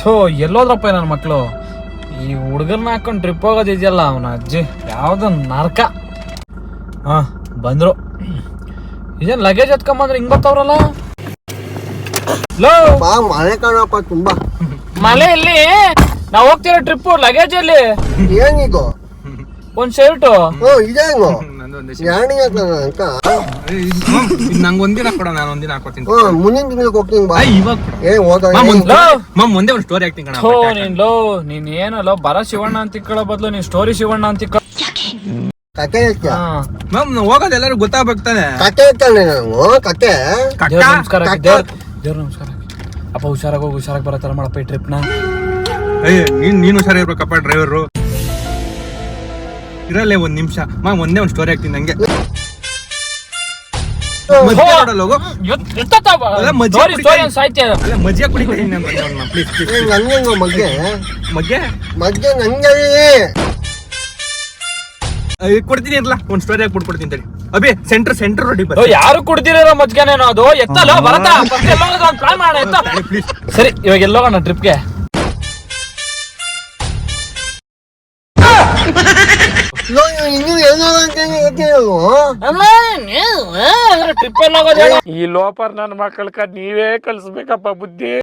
ಥೋ ಎಲ್ಲೋದ್ರಪ್ಪ ನನ್ನ ಮಕ್ಕಳು. ಈ ಹುಡುಗರ್ನ ಹಾಕೊಂಡು ಟ್ರಿಪ್ ಹೋಗೋದಿದೆಯಲ್ಲ ಅವನ ಅಜ್ಜಿ ಯಾವ್ದು ನರ್ಕ. ಹಾ ಬಂದ್ರು. ಇದೇನು ಲಗೇಜ್ ಎತ್ಕೊಂಬಂದ್ರೆ ಹಿಂಗ್ ಬರ್ತಾವ್ರಲ್ಲ. ಮಳೆ ಕಾಣಪ್ಪ ತುಂಬಾ. ಮಳೆ ಇಲ್ಲಿ ನಾವ್ ಹೋಗ್ತಿರೋ ಟ್ರಿಪ್ ಲಗೇಜ್ ಅಲ್ಲಿ ಏನಿದು? ಒಂದ್ ಶರ್ಟ್ ಇದೇನು ನಂಗೆ ಒಂದಿನ ಕೊಡ, ನಾನು ಒಂದಿನ ಹಾಕೋತೀನಿ. ಮುಂದಿನ ತಿಂಗಳಿಗೆ ಹೋಗ್ತೀನಿ ಬಾ. ಮುಂದೆ ಒಂದು ಸ್ಟೋರಿ ಹಾಕ್ತೀನಿ ಕಣ. ನೀನ್ ಏನಲ್ಲ ಬರ ಶಿವಣ್ಣ ಅಂತಿಕ್ಕಳೋ ಬದ್ಲು ನೀನ್ ಸ್ಟೋರಿ ಶಿವಣ್ಣ ಅಂತಿಕ್ಕ. ಕತೆ ಹೇಳ್ತೀಯ? ಮ್ಯಾಮ್ ಹೋಗೋದು ಎಲ್ಲರೂ ಗೊತ್ತಾಗ್ತಾನೆ. ಕತೆ ಹೇಳ್ತಾನೆ ನಾನು. ಕತೆ ದೇವ್ರ ನಮಸ್ಕಾರ ದೇವ್ರ ನಮಸ್ಕಾರ. ಅಪ್ಪ ಹುಷಾರಾಗಿ ಹೋಗಿ ಹುಷಾರಾಗಿ ಬರತ್ತಾರ ಮಾಡಪ್ಪ ಈ ಟ್ರಿಪ್ನ. ನೀನು ಹುಷಾರಿರ್ಬೇಕಪ್ಪ ಡ್ರೈವರು. ಇರಲ್ಲೇ ಒಂದ್ ನಿಮಿಷ ಒಂದೇ ಒಂದು ಸ್ಟೋರಿ ಹಾಕ್ತೀನಿ ನಂಗೆ. ಮಜ್ಜಿಗೆ ಕುಡಿತೀನಿ ಪ್ಲೀಸ್ ಪ್ಲೀಸ್. ನಂಗೆ ಮಗ್ಗೆ ಮಗ್ಗೆ ಮಗ್ಗೆ ನಂಗೆ ಕೊಡ್ತೀನಿ ಇರಲ್ಲ, ಒಂದ್ ಸ್ಟೋರಿ ಹಾಕಿ ಕೊಡ್ತೀನಿ ತಡಿ. ಅಭಿ ಸೆಂಟರ್ ರೋಡಿ ಯಾರು ಕುಡ್ದಿರೋ ಮಜ್ಗೆನೇನೋ ಅದು ಎತ್ತಲ್ಲ ಬರತ್ತಾ ಪ್ಲಾನ್ ಮಾಡೋಣ ಎತ್ತ. ಸರಿ ಇವಾಗ ಎಲ್ಲೋಗೋಣ ಟ್ರಿಪ್ಗೆ. ಟ್ರಿಪ್ ಎಲ್ಲ ಈ ಲೋಪರ್ ನನ್ನ ಮಕ್ಕಳ ನೀವೇ ಕಲ್ಸ್ಬೇಕಪ್ಪ ಬುದ್ಧಿ.